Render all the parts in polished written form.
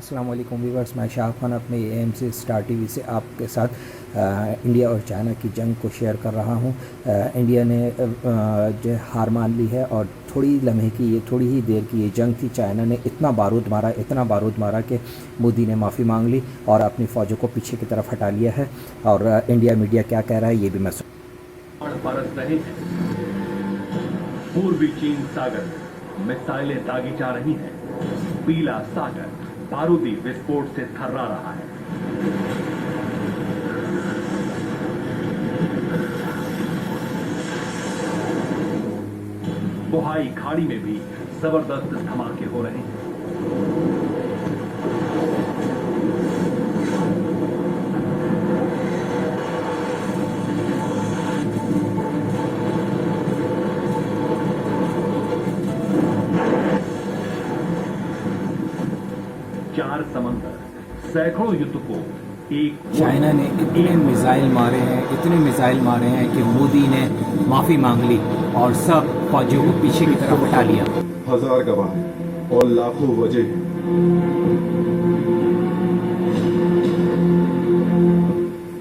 अस्सलाम वालेकुम व्यूअर्स, मैं शाह खान अपने AMC स्टार टीवी से आपके साथ इंडिया और चाइना की जंग को शेयर कर रहा हूं। इंडिया ने जो हार मान ली है और थोड़ी ही देर की ये जंग थी। चाइना ने इतना बारूद मारा कि मोदी ने माफ़ी मांग ली और अपनी फ़ौजों को पीछे की तरफ हटा लिया है। और इंडिया मीडिया क्या कह रहा है ये भी मैं बरस रहे हैं। पूर्वी चीन सागर मिसाइलें दागी जा रही हैं। पीला सागर बारूदी विस्फोट से थर्रा रहा है। बोहाई खाड़ी में भी जबरदस्त धमाके हो रहे हैं। चार समंदर सैकड़ों युद्धकों एक चाइना ने इतने मिसाइल मारे हैं कि मोदी ने माफ़ी मांग ली और सब फौजियों को पीछे की तरफ हटा लिया। हजार गवाह और लाखों वजह हैं।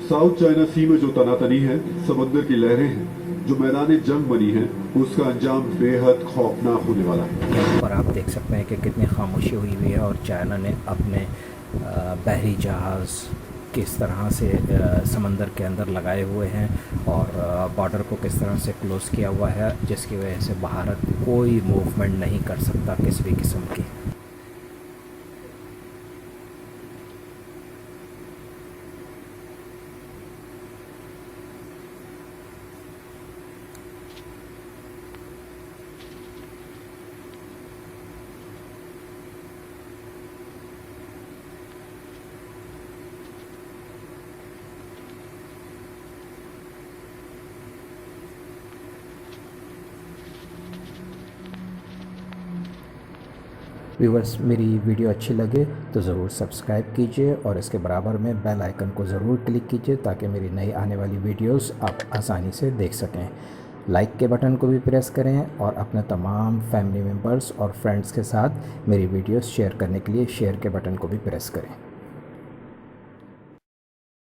साउथ चाइना सी में जो तनातनी है, समंदर की लहरें हैं, जो मैदान जंग बनी है, उसका अंजाम बेहद खौफनाक होने वाला है। यहाँ पर आप देख सकते हैं कि कितनी खामोशी हुई है और चाइना ने अपने बहरी जहाज़ किस तरह से समंदर के अंदर लगाए हुए हैं और बॉर्डर को किस तरह से क्लोज़ किया हुआ है, जिसकी वजह से भारत कोई मूवमेंट नहीं कर सकता किसी भी किस्म की। व्यूवर्स, मेरी वीडियो अच्छी लगे तो ज़रूर सब्सक्राइब कीजिए और इसके बराबर में बेल आइकन को ज़रूर क्लिक कीजिए ताकि मेरी नई आने वाली वीडियोस आप आसानी से देख सकें। लाइक के बटन को भी प्रेस करें और अपने तमाम फैमिली मेम्बर्स और फ्रेंड्स के साथ मेरी वीडियोस शेयर करने के लिए शेयर के बटन को भी प्रेस करें।